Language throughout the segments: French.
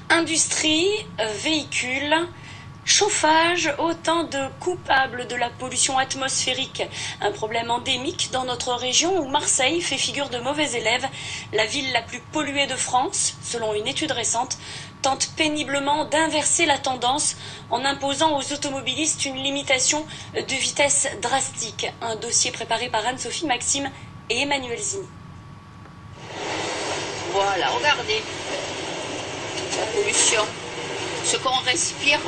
Industrie, véhicules, chauffage, autant de coupables de la pollution atmosphérique. Un problème endémique dans notre région où Marseille fait figure de mauvais élève. La ville la plus polluée de France, selon une étude récente, tente péniblement d'inverser la tendance en imposant aux automobilistes une limitation de vitesse drastique. Un dossier préparé par Anne-Sophie Maxime et Emmanuel Zini. Voilà, regardez la pollution, ce qu'on respire.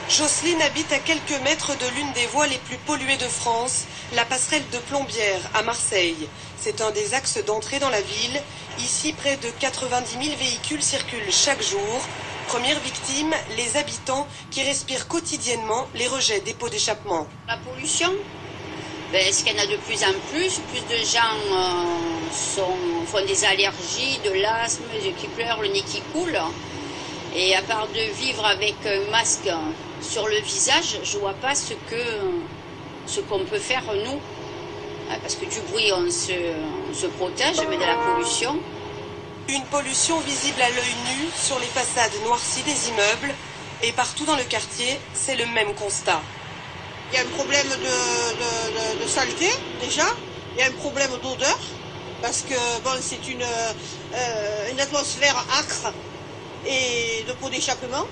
Jocelyne habite à quelques mètres de l'une des voies les plus polluées de France, la passerelle de Plombières à Marseille. C'est un des axes d'entrée dans la ville. Ici, près de 90 000 véhicules circulent chaque jour. Première victime, les habitants qui respirent quotidiennement les rejets des pots d'échappement. La pollution, est-ce qu'il y en a de plus en plus? Plus de gens font des allergies, de l'asthme, les yeux qui pleurent, le nez qui coule. Et à part de vivre avec un masque sur le visage, je ne vois pas ce qu'on peut faire nous. Parce que du bruit, on se protège, mais de la pollution. Une pollution visible à l'œil nu sur les façades noircies des immeubles. Et partout dans le quartier, c'est le même constat. Il y a un problème de saleté, déjà. Il y a un problème d'odeur. Parce que bon, c'est une atmosphère âcre et de pots d'échappement.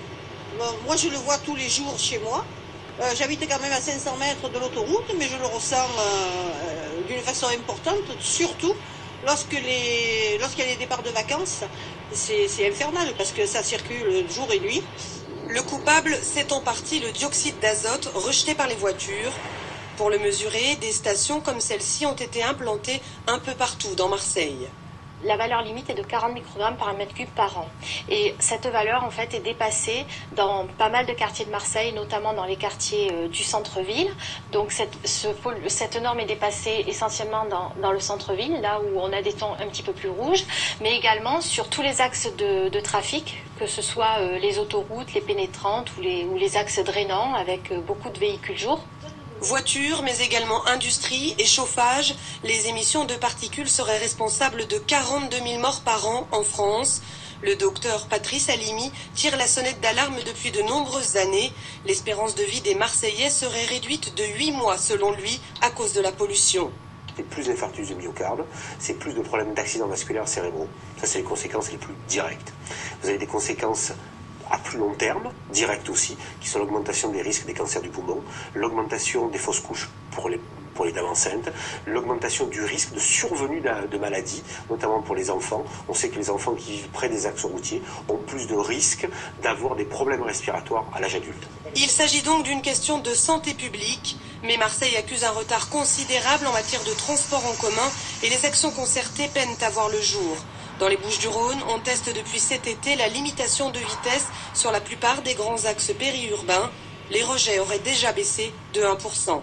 Bon, moi, je le vois tous les jours chez moi. J'habite quand même à 500 mètres de l'autoroute, mais je le ressens d'une façon importante, surtout lorsqu'il y a des départs de vacances. C'est infernal parce que ça circule jour et nuit. Le coupable, c'est en partie le dioxyde d'azote rejeté par les voitures. Pour le mesurer, des stations comme celle-ci ont été implantées un peu partout dans Marseille. La valeur limite est de 40 microgrammes par mètre cube par an. Et cette valeur, en fait, est dépassée dans pas mal de quartiers de Marseille, notamment dans les quartiers du centre-ville. Donc cette norme est dépassée essentiellement dans le centre-ville, là où on a des tons un petit peu plus rouges, mais également sur tous les axes de trafic, que ce soit les autoroutes, les pénétrantes ou les axes drainants, avec beaucoup de véhicules jour. Voitures, mais également industrie et chauffage, les émissions de particules seraient responsables de 42 000 morts par an en France. Le docteur Patrice Halimi tire la sonnette d'alarme depuis de nombreuses années. L'espérance de vie des Marseillais serait réduite de 8 mois selon lui à cause de la pollution. C'est plus d'infarctus du myocarde, c'est plus de problèmes d'accidents vasculaires cérébraux. Ça, c'est les conséquences les plus directes. Vous avez des conséquences à plus long terme, direct aussi, qui sont l'augmentation des risques des cancers du poumon, l'augmentation des fausses couches pour les dames enceintes, l'augmentation du risque de survenue de maladies, notamment pour les enfants. On sait que les enfants qui vivent près des axes routiers ont plus de risques d'avoir des problèmes respiratoires à l'âge adulte. Il s'agit donc d'une question de santé publique, mais Marseille accuse un retard considérable en matière de transport en commun et les actions concertées peinent à voir le jour. Dans les Bouches-du-Rhône, on teste depuis cet été la limitation de vitesse sur la plupart des grands axes périurbains. Les rejets auraient déjà baissé de 1%.